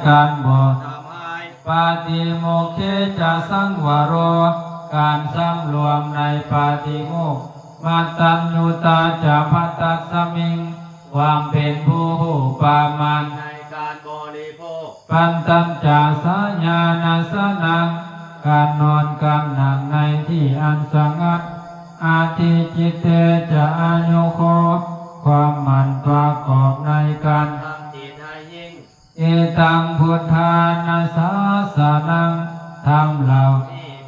การบ่ ทำให้ ปาติโมกข์จะสังวโรการสำรวมในปาติโมกข์มัตตัญญูตาจะพัตตัสสมิงความเป็นผู้หูปามัน ในการบริโภค ปันตัญจาสญาณสนังการนอนการนั่งในที่อันสงัดอาทิจิตเตจะอายุโคความมันประกอบในการ ทำจิตให้ยิ่ง เอตังพุทธานาสาสนังธรรมเหล่า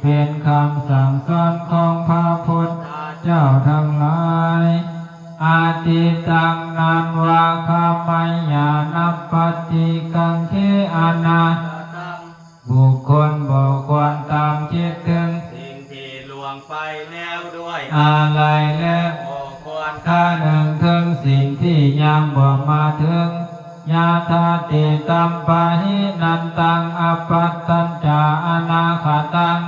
เป็นคำสั่งสอนของพระพุทธเจ้าทั้งหลายอาติตังนันวาคามัยญาณปฏิกังเขอานา ตั้ง บุคคลบอกควรตามคิดถึง สิ่งที่ล่วงไปแล้วด้วย อะไรและ โอ้ควร ถ้าหนึ่งถึงสิ่งที่ยังบ่มาถึงยาธาติตัมปะหินันตังอปัตตัญจาอนาคตัง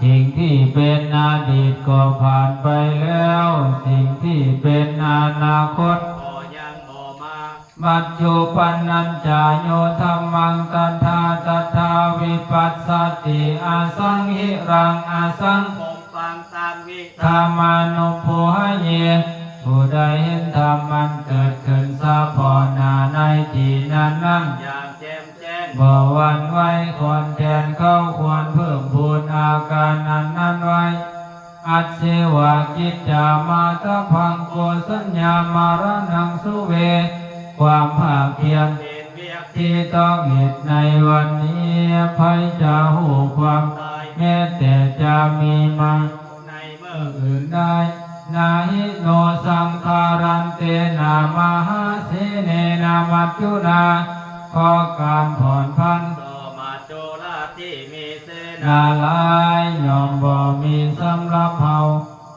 สิ่งที่เป็นอดีตก็ผ่านไปแล้วสิ่งที่เป็นอนาคต ก็ยังบ่มา มัจจุปันนัญจายโยธัมมังตัทธาตัทธาวิปัสสติอาสังหิรังอาสัง คงฟังตามวิ ธรรมานุโภหะเยผู้ใดเห็นธรรมมันเกิดขึ้นสะพอหน้าในที่นั้นนั่ง อย่างแจ่มแจ้ง บ่หวั่นไหวควรแทนเข้าควรเพิ่มพูนอาการนั้นไว้อัจเสวะกิจจามาตะพังโกสัญญามารนังสุเวความภาคเพียร เป็นเวียก ที่ต้องเหตุในวันนี้ภัยจะหูความ ตาย แม้แต่จะมีมา ในเมื่อ อื่นได้นาหิโนสังขารันเตนามหาเสเนนามัจจุนาขอการผ่อนพัน ต่อมาโจลาที่มีเสนา นาลายยอมบ่มีสำหรับเฮา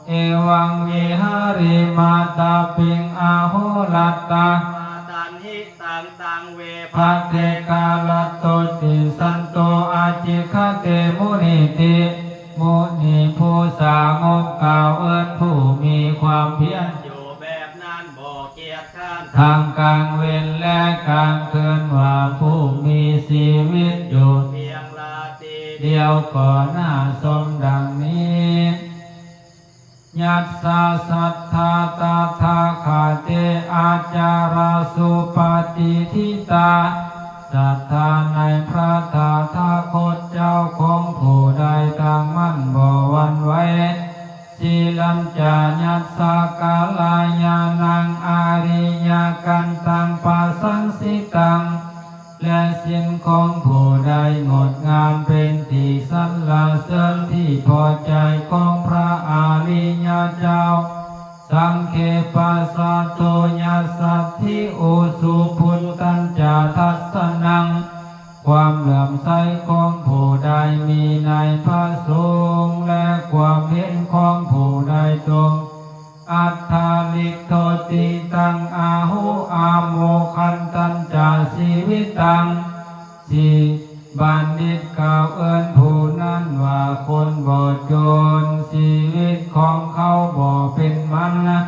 เอวังวิหาริมาตาปิงอาโหลัตตา มาตันหิตังตังเว ภะเทกาลโตติสันโตอาจิคเตมุนิติมุนีผู้สางบกล่าวเอิ้นผู้มีความเพียร อยู่แบบนั้นบ่เกียจข้าน ทางกลางเว้นและกลางคืนว่าผู้มีชีวิตอยู่ เพียงลาตี เดียวก่อนหน้าสมดังนี้ยัสสะสัทธาตาทาคาเตอาจาราสุปฏิทิตาศรัทธาในพระตถาคตเจ้าของผู้ใดตั้งมั่นบ่หวั่นไหวสีลัญจายัสสะกาลายานังอาริยกันตังปัสสังสิตังและสิ้นของผู้ใดงดงามเป็นที่สรรเสริญที่พอใจของพระอริยเจ้าสังเคปัสสะโตยัสสัทธิโอสุพุนตัญจาทัสสนังความเหลื่อมใสของผู้ใดมีในพระสงฆ์และความเห็นของผู้ใดตรงอัตถาลิโทติตังอาหุอาโมคันตัญจาชีวิตังสีบัณฑิตกล่าวเอิ้นผู้นั้นว่าคนบ่จนชีวิตของเขาบ่เป็นมันนะ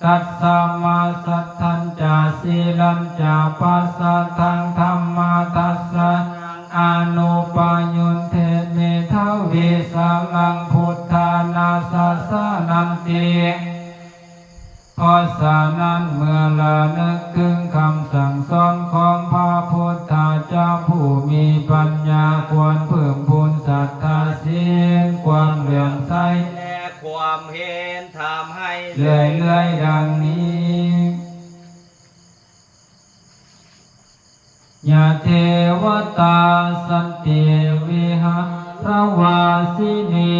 ตัสสะมาสัทธัญจาสีลัญจาปัสสะทังธัมมาทัสสะอานุปยุนเทเมทาวิสาลังพุทธานาสัสสะนันติเพราะฉะนั้นเมื่อละนึกถึงคำสั่งสอนของพระพุทธเจ้าผู้มีปัญญาควรเพิ่มพูนศรัทธาศีลความเหลื่อมใส และความเห็นทำให้ เรื่อยๆดังนี้ยาเทวตาสันติวิหารวาสินี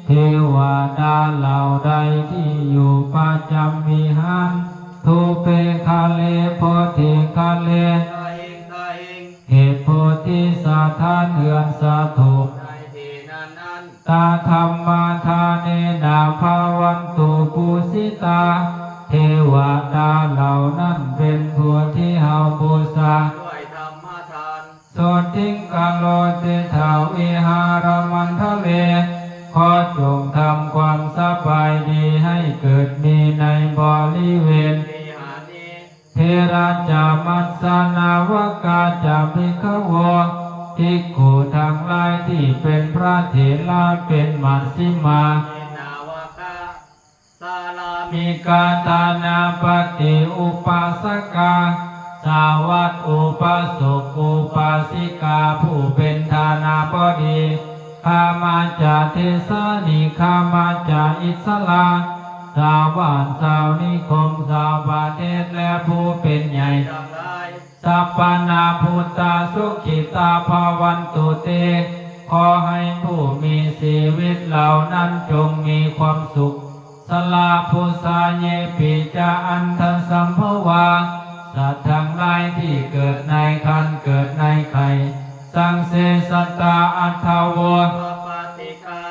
เทวดาเหล่าใดที่อยู่ประจำวิหารทุเปคาเลโพธิคาเล ตาเองตาเอง เหตุโพธิสาธานเหือนสาธุ ในที่นั้นนั้น ตาธรรมาทาเนนาภาวันตุปุสิตาเทวดาเหล่านั้นเป็นผู้ที่เฮาบูชา ด้วยธรรมทาน โสติงกาโลติถาวิหารมันทะเลขอจงทำความสบายดีให้เกิดมีในบริเวณ วิหารนี้ เ เทระจามัสสนาวกาจาภิกขโวภิกขุทั้งหลายที่เป็นพระเถระเป็นมัชฌิมา เนนาวกาสาลามิ มิกาตานาปฏิอุปาสกาสาวัตอุปาสกอุปาสิกาผู้เป็นทานาบดีข้ามาจากเทสานิข้ามาจากอิสลาสาวานสาวนิคมสาวประเทศและผู้เป็นใหญ่ ทั้งหลาย สัพพนาพุทธาสุขิตาภาวันตุเตขอให้ผู้มีชีวิตเหล่านั้นจงมีความสุขสลาภูสาเยปิจาอันทัสัมภวาสัตว์ทั้งหลายที่เกิดในคันเกิดในไข่สังเสสตาอัตถาวร ปปาติกา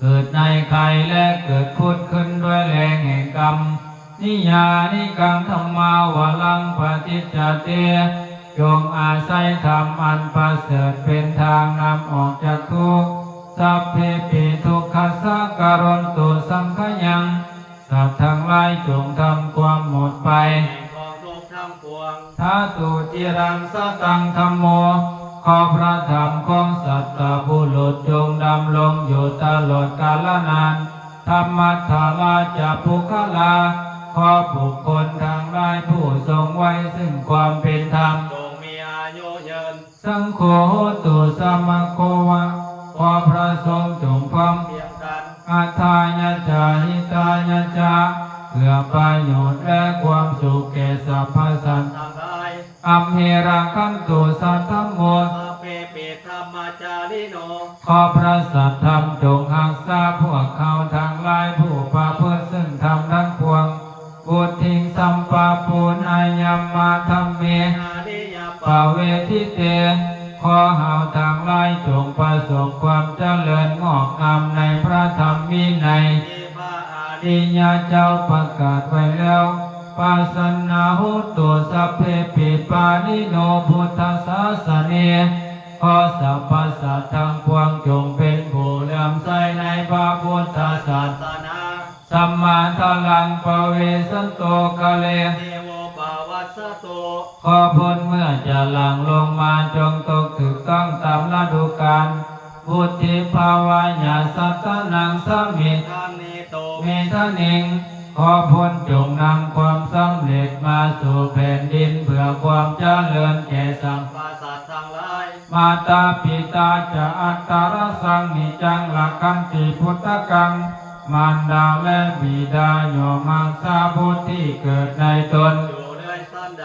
เกิดในไข่และเกิดพุทธขึ้นด้วยแรงแห่งกรรมนิยานิกังธรรมาวลังปฏิจจเตจงอาศัยธรรมอันประเสริฐเป็นทางนำออกจากทุกข์สัพเพปิทุกขสักการนตุสังขยังสัตว์ทั้งหลายจงทำความหมดไป แห่งกองทุกข์ทั้งปวง ทาตุจิรังสตังธัมโมขอพระธรรมของสัตตบุรุษจงดำรงอยู่ตลอดกาลนานธรรมัทธาราจะภูคลาขอบุคคลทางหลายผู้ทรงไว้ซึ่งความเป็นธรรม จงมีอายุยืน สังโฆโหตุสัมมโควะขอพระสงฆ์จงพร้อม เพียงกัน อัฏฐายะจาหิตายะจาเพื่อประโยชน์และความสุขแก่สรรพสัตว์ ทั้งหลาย อัมเหราคันตุสัทธโม สัพเพปิธรรมจาริโน ขอพระสัทธรรมจงหักษาพวกเขาทั้งหลายผู้ประพฤติซึ่งธรรมทั้งปวงบุตถิงสัมปาปุณอายัมมาธรรมเม นานิยา ปาเวทิเตขอเฮาทางหลายจงประสบความเจริญงอกงามในพระธรรมวินัย นิพาอานิ อิญญาเจ้าประกาศไว้แล้วปัสสนาหุตุสัพเพปิปานิโนพุทธศาสเนขอสรรพสัตว์ทั้งปวงจงเป็นผู้เลื่อมใสในพระพุทธศาส ศาสนา สัมมาทลังปเวสันโตกะเล เทโวปาวัสสโต ขอพ้นเมื่อจะหลั่งลงมาจงตกถูกต้องตามฤดูกาลบุติภาวะญาสัตตนังสมิท ทานิโต เมทานิงขอพ้นจงนำความสำเร็จมาสู่แผ่นดินเพื่อความเจริญแก่สัม ปาสัตว์ทั้งหลาย มาตาปิตาจะอัตตารสังนิจังลักขันติพุทธกังมารดาและบิดาโยมังสาบุตรที่เกิดในตน อยู่ด้วยสันใด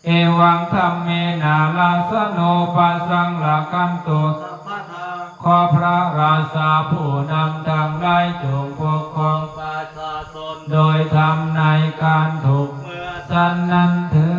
เอวังธรรมเมนาลาสโนปัสสังลักขันตุ สัพพะทา ขอพระราชาผู้นำทางไร้จงปกครอง ประชาชน โดยทำในการถูก เมื่อ สันนั้นเถิ